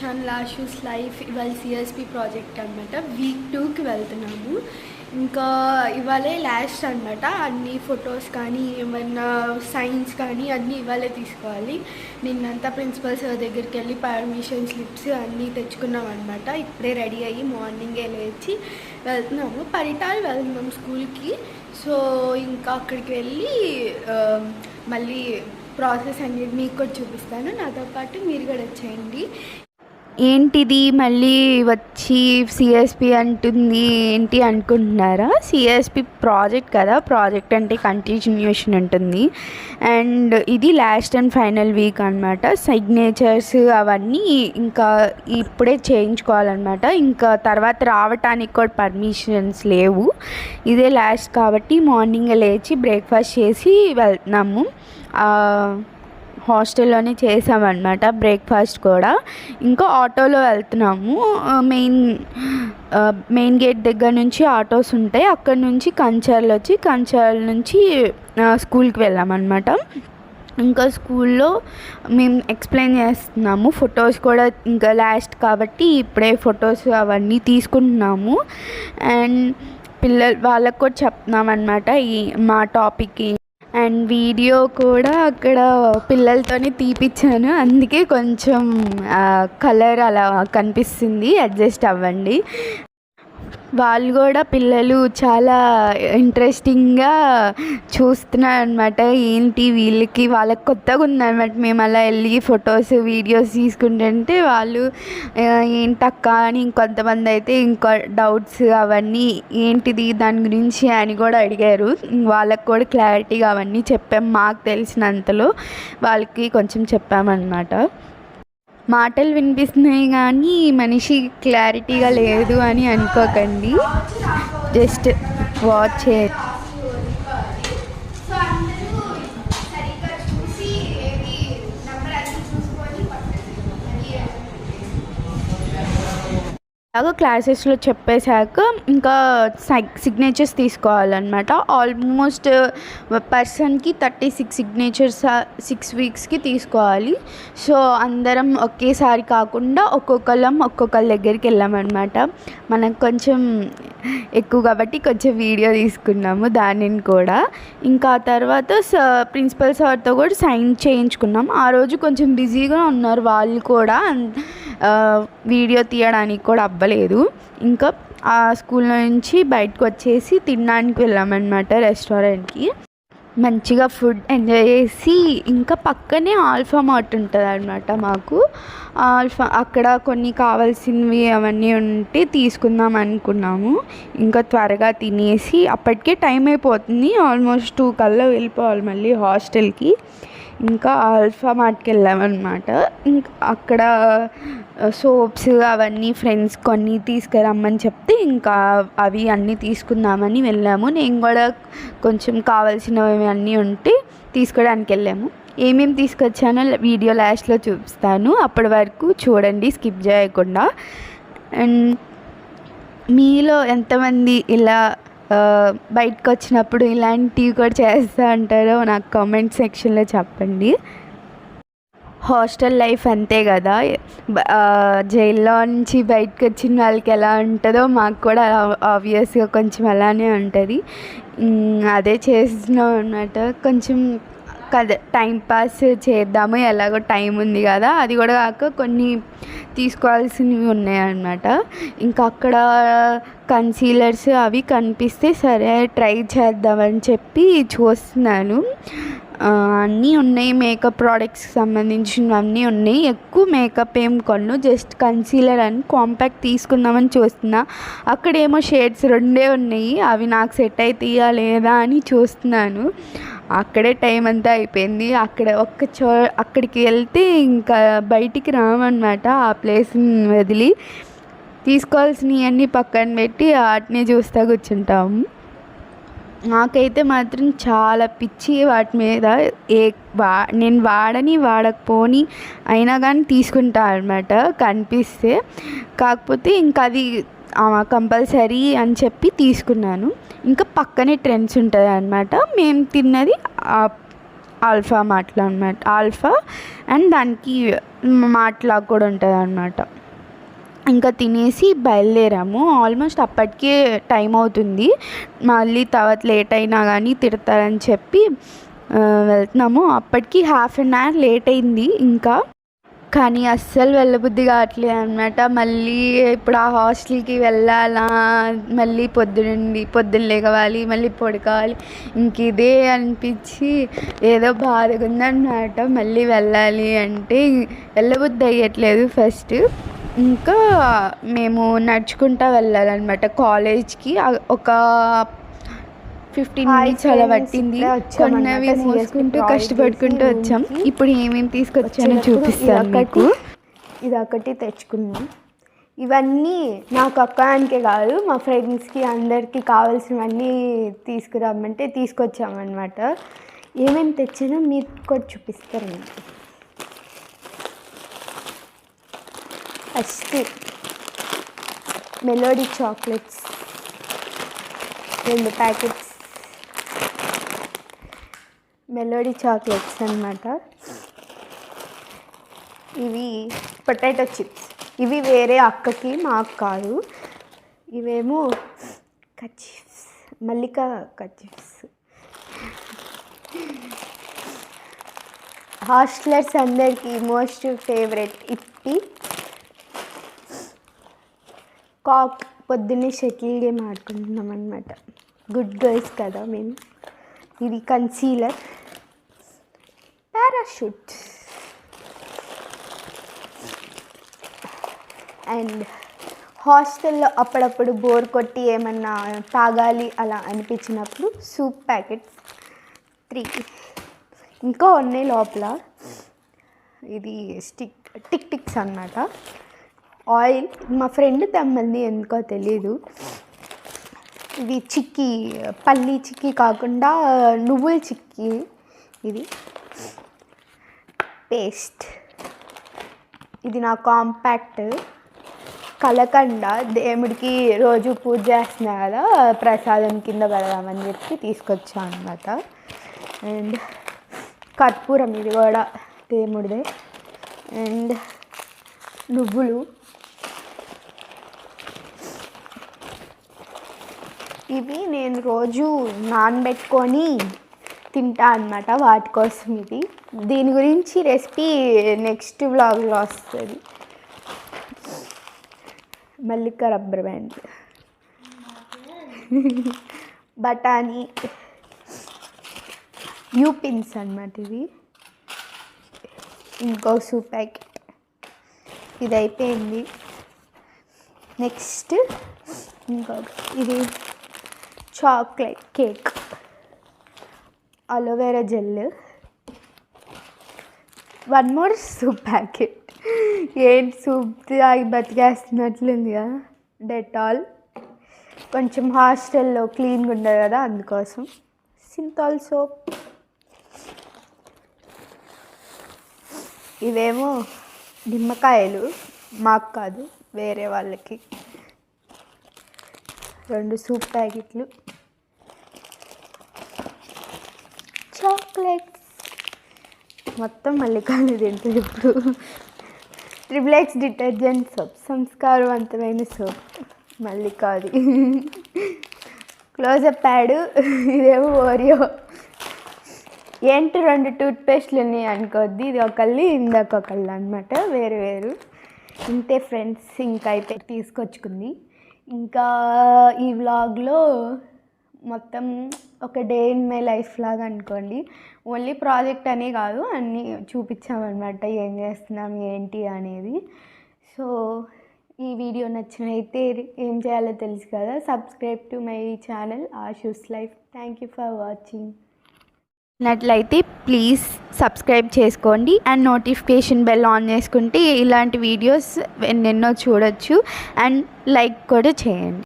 Channel Ashu's life. ఇవాళ CSP project అనమాట. Week 2కి వెళ్తున్నాము. ఇంకా ఇవాళే లాస్ట్ అనమాట. అన్ని ఫొటోస్ కానీ ఏమన్నా సైన్స్ కానీ అన్నీ ఇవాళే తీసుకోవాలి. నిన్నంతా ప్రిన్సిపల్ సార్ దగ్గరికి వెళ్ళి పర్మిషన్ స్లిప్స్ అన్నీ తెచ్చుకున్నాం అనమాట. ఇప్పుడే రెడీ అయ్యి మార్నింగే లేచి వెళ్తున్నాము. పరిటాలు వెళ్తున్నాం స్కూల్కి. సో ఇంకా అక్కడికి వెళ్ళి మళ్ళీ ప్రాసెస్ అనేది మీకు కూడా చూపిస్తాను. నాతో పాటు మీరు కూడా వచ్చేయండి. ఏంటిది మళ్ళీ వచ్చి సిఎస్పి అంటుంది ఏంటి అనుకుంటున్నారా? సిఎస్పి ప్రాజెక్ట్ కదా, ప్రాజెక్ట్ అంటే కంటిన్యూషన్ ఉంటుంది. అండ్ ఇది లాస్ట్ అండ్ ఫైనల్ వీక్ అనమాట. సిగ్నేచర్స్ అవన్నీ ఇంకా ఇప్పుడే చేయించుకోవాలన్నమాట. ఇంకా తర్వాత రావటానికి కూడా పర్మిషన్స్ లేవు. ఇదే లాస్ట్ కాబట్టి మార్నింగ్ లేచి బ్రేక్ఫాస్ట్ చేసి వెళ్తున్నాము. హాస్టల్లోనే చేసామన్నమాట బ్రేక్ఫాస్ట్ కూడా. ఇంకా ఆటోలో వెళ్తున్నాము. మెయిన్ గేట్ దగ్గర నుంచి ఆటోస్ ఉంటాయి. అక్కడ నుంచి కంచర్ల నుంచి స్కూల్కి వెళ్ళామన్నమాట. ఇంకా స్కూల్లో మేము ఎక్స్ప్లెయిన్ చేస్తున్నాము. ఫొటోస్ కూడా ఇంకా లాస్ట్ కాబట్టి ఇప్పుడే ఫొటోస్ అవన్నీ తీసుకుంటున్నాము. అండ్ వాళ్ళకు కూడా చెప్తున్నాం అన్నమాట మా టాపిక్. అండ్ వీడియో కూడా అక్కడ పిల్లలతోనే తీపిచ్చాను, అందుకే కొంచెం కలర్ అలా కనిపిస్తుంది, అడ్జస్ట్ అవ్వండి. వాళ్ళు కూడా పిల్లలు చాలా ఇంట్రెస్టింగ్గా చూస్తున్నారు అనమాట. ఏంటి వాళ్ళకి కొత్తగా ఉందన్నమాట. మేము అలా వెళ్ళి ఫొటోస్ వీడియోస్ తీసుకుంటుంటే వాళ్ళు ఏంటక్క అని, ఇంకొంతమంది అయితే ఇంకా డౌట్స్ అవన్నీ ఏంటిది దాని గురించి అని కూడా అడిగారు. వాళ్ళకి కూడా క్లారిటీగా అవన్నీ చెప్పాం. మాకు తెలిసినంతలో వాళ్ళకి కొంచెం చెప్పామన్నమాట. మాటలు వినిపిస్తున్నాయి కానీ మనిషి క్లారిటీగా లేదు అని అనుకోకండి, జస్ట్ వాచ్ చేయండి. అలాగా క్లాసెస్లో చెప్పేశాక ఇంకా సిగ్నేచర్స్ తీసుకోవాలన్నమాట. ఆల్మోస్ట్ పర్సన్కి 36 సిగ్నేచర్స్ 6 వీక్స్కి తీసుకోవాలి. సో అందరం ఒకేసారి కాకుండా ఒక్కొక్కళ్ళ దగ్గరికి వెళ్ళామన్నమాట. మనకు కొంచెం ఎక్కువ కాబట్టి కొంచెం వీడియో తీసుకున్నాము దానిని కూడా. ఇంకా తర్వాత ప్రిన్సిపల్ సార్తో కూడా సైన్ చేయించుకున్నాం. ఆ రోజు కొంచెం బిజీగా ఉన్నారు వాళ్ళు కూడా, వీడియో తీయడానికి కూడా అవ్వలేదు. ఇంకా ఆ స్కూల్ నుంచి బయటకు వచ్చేసి తినడానికి వెళ్ళామన్నమాట రెస్టారెంట్కి. మంచిగా ఫుడ్ ఎంజాయ్ చేసి ఇంకా పక్కనే ఆల్ఫా మార్ట్ ఉంటుంది అనమాట మాకు. అక్కడ కొన్ని కావాల్సినవి అవన్నీ ఉంటే తీసుకుందాం అనుకున్నాము. ఇంకా త్వరగా తినేసి అప్పటికే టైం అయిపోతుంది, ఆల్మోస్ట్ 2 కల్లా వెళ్ళిపోవాలి మళ్ళీ హాస్టల్కి. ఇంకా ఆల్ఫా మార్ట్కి వెళ్ళామన్నమాట. ఇంకా అక్కడ సోప్స్ అవన్నీ ఫ్రెండ్స్ కొన్ని తీసుకురమ్మని చెప్తే ఇంకా అవి అన్నీ తీసుకుందామని వెళ్ళాము. నేను కూడా కొంచెం కావాల్సినవి అన్నీ ఉంటే తీసుకోవడానికి వెళ్ళాము. ఏమేమి తీసుకొచ్చానో వీడియో లాస్ట్లో చూపిస్తాను, అప్పటి వరకు చూడండి స్కిప్ చేయకుండా. అండ్ మీలో ఎంతమంది ఇలా బయటకు వచ్చినప్పుడు ఇలాంటివి కూడా చేస్తూ ఉంటారో నాకు కామెంట్ సెక్షన్లో చెప్పండి. హాస్టల్ లైఫ్ అంతే కదా, జైల్లో నుంచి బయటకు వచ్చిన వాళ్ళకి ఎలా ఉంటుందో మాకు కూడా ఆబ్వియస్గా కొంచెం అలానే ఉంటుంది. అదే చేస్తున్నాం అన్నమాట. కొంచెం టైంపాస్ చేద్దాము, ఎలాగో టైం ఉంది కదా, అది కూడా కాక కొన్ని తీసుకోవాల్సినవి ఉన్నాయన్నమాట. ఇంకా అక్కడ కన్సీలర్స్ అవి కనిపిస్తే సరే ట్రై చేద్దామని చెప్పి చూస్తున్నాను. అన్నీ ఉన్నాయి, మేకప్ ప్రోడక్ట్స్కి సంబంధించినవన్నీ ఉన్నాయి. ఎక్కువ మేకప్ ఏం కొను, జస్ట్ కన్సీలర్ అని కాంపాక్ట్ తీసుకుందామని చూస్తున్నా. అక్కడేమో షేడ్స్ 2 ఉన్నాయి, అవి నాకు సెట్ అవుతాయా లేదా అని చూస్తున్నాను. అక్కడే టైం అంతా అయిపోయింది. అక్కడికి వెళ్తే ఇంకా బయటికి రామన్నమాట. ఆ ప్లేస్ని వదిలి తీసుకోవాల్సినవి అన్నీ పక్కన పెట్టి వాటిని చూస్తూ కూర్చుంటాము. నాకైతే మాత్రం చాలా పిచ్చి వాటి మీద. నేను వాడకపోని అయినా కానీ తీసుకుంటా అనమాట కనిపిస్తే. కాకపోతే ఇంకా అది కంపల్సరీ అని చెప్పి తీసుకున్నాను. ఇంకా పక్కనే ట్రెండ్స్ ఉంటుంది అనమాట. మేము తిన్నది ఆల్ఫా మార్ట్లో అనమాట. ఆల్ఫా అండ్ దానికి మార్ట్ లాగా కూడా ఉంటుంది అనమాట. ఇంకా తినేసి బయలుదేరాము. ఆల్మోస్ట్ అప్పటికే టైం అవుతుంది, మళ్ళీ తర్వాత లేట్ అయినా కానీ తిడతారని చెప్పి వెళ్తున్నాము. అప్పటికి 1/2 అవర్ లేట్ అయింది ఇంకా, కానీ అస్సలు వెళ్ళబుద్ధి కావట్లేదు అనమాట. మళ్ళీ ఇప్పుడు ఆ హాస్టల్కి వెళ్ళాలా, మళ్ళీ పొద్దున్న లేవాలి, మళ్ళీ పడుకోవాలి, ఇంక ఇదే అనిపించి ఏదో బాధగా ఉందన్నమాట. మళ్ళీ వెళ్ళాలి అంటే వెళ్ళబుద్ధి అయ్యట్లేదు ఫస్ట్. ఇంకా మేము నడుచుకుంటూ వెళ్ళాలన్నమాట కాలేజ్కి. ఒక 15 మినిట్స్ అలా పట్టింది. కొన్నవి మోసుకుంటూ కష్టపడుకుంటూ వచ్చాం. ఇప్పుడు ఏమేమి తీసుకొచ్చానో చూపిస్తాను మీకు. ఇది ఒకటి తెచ్చుకున్నాం. ఇవన్నీ నాకు ఒక్కదానికే కాదు, మా ఫ్రెండ్స్కి అందరికీ కావాల్సినవన్నీ తీసుకురమ్మంటే తీసుకొచ్చామన్నమాట. ఏమేమి తెచ్చానో మీకు కూడా చూపిస్తాను. First melody chocolates 2 packets melody chocolates అన్నమాట. ఇవి పొటాటో చిప్స్, ఇవి వేరే అక్కకి, మాకు కాదు. ఇవేమో కచీఫ్స్, మల్లిక కచీఫ్స్. హాస్టలర్స్ అందరికీ మోస్ట్ ఫేవరెట్ ఇప్పి. కాక్, పొద్దున్నే షటిల్ గేమ్ ఆడుకుంటున్నాం అన్నమాట. గుడ్ గర్ల్స్ కదా మేము. ఇది కన్సీలర్, పారాషూట్ అండ్ హాస్టల్లో అప్పుడప్పుడు బోర్ కొట్టి ఏమన్నా తాగాలి అలా అనిపించినప్పుడు సూప్ ప్యాకెట్స్ 3. ఇంకా ఉన్నాయి లోపల. ఇది టిక్స్ అన్నమాట. ఆయిల్ మా ఫ్రెండ్ తెమ్మంది, ఎందుకో తెలీదు. ఇది చిక్కీ, పల్లీ చిక్కీ కాకుండా నువ్వుల చిక్కీ. ఇది పేస్ట్, ఇది నా కాంపాక్ట్. కలకండ, దేవుడికి రోజు పూజ చేస్తున్నా కదా, ప్రసాదం కింద పెడదామని చెప్పి తీసుకొచ్చా అన్నమాట. అండ్ కర్పూరం, ఇది కూడా దేవుడిదే. అండ్ నువ్వులు, ఇవి నేను రోజు నానబెట్టుకొని తింటా అన్నమాట, వాటి కోసం ఇది. దీని గురించి రెసిపీ నెక్స్ట్ వ్లాగ్లో వస్తుంది. మల్లిక రబ్బర్ బ్యాండ్, బఠానీ, యూపిన్స్ అన్నమాట ఇవి. ఇంకో సూప్ ప్యాకెట్, ఇది అయిపోయింది. నెక్స్ట్ ఇంకొక, ఇది chocolate cake, aloe vera gel, 1 more soup packet. ఏంటి సూప్ తాగి బతికేస్తున్నట్లుంది కదా. డెటాల్, కొంచెం హాస్టల్లో క్లీన్గా ఉండదు కదా అందుకోసం. సింతాల్ సోప్. ఇవేమో నిమ్మకాయలు, మాకు కాదు వేరే వాళ్ళకి. 2 సూప్ ప్యాకెట్లు. చాక్లెట్స్ మొత్తం మల్లికాలు తింటుంది ఇప్పుడు. XXX డిటర్జెంట్ సోప్, సంస్కారవంతమైన సోప్ మల్లికాది. క్లోజప్ ప్యాడ్, ఇదేమో ఓరియో. ఏంటి 2 టూత్పేస్ట్లు ఉన్నాయి అనుకోద్ది, ఇది ఒకళ్ళు ఇందాక ఒకళ్ళు అనమాట, వేరు వేరు. ఇంతే ఫ్రెండ్స్, ఇంకా అయితే తీసుకొచ్చుకుంది. ఇంకా ఈ వ్లాగ్లో మొత్తం ఒక డే ఇన్ మై లైఫ్ లాగా అనుకోండి. ఓన్లీ ప్రాజెక్ట్ అనే కాదు, అన్నీ చూపించామన్నమాట, ఏం చేస్తున్నాం ఏంటి అనేది. సో ఈ వీడియో నచ్చినైతే ఏం చేయాలో తెలుసు కదా, subscribe to my channel Ashu's life. Thank you for watching. నట్లయితే ప్లీజ్ సబ్స్క్రైబ్ చేసుకోండి అండ్ నోటిఫికేషన్ బెల్ ఆన్ చేసుకుంటే ఇలాంటి వీడియోస్ ఎన్నెన్నో చూడొచ్చు. అండ్ లైక్ కూడా చేయండి.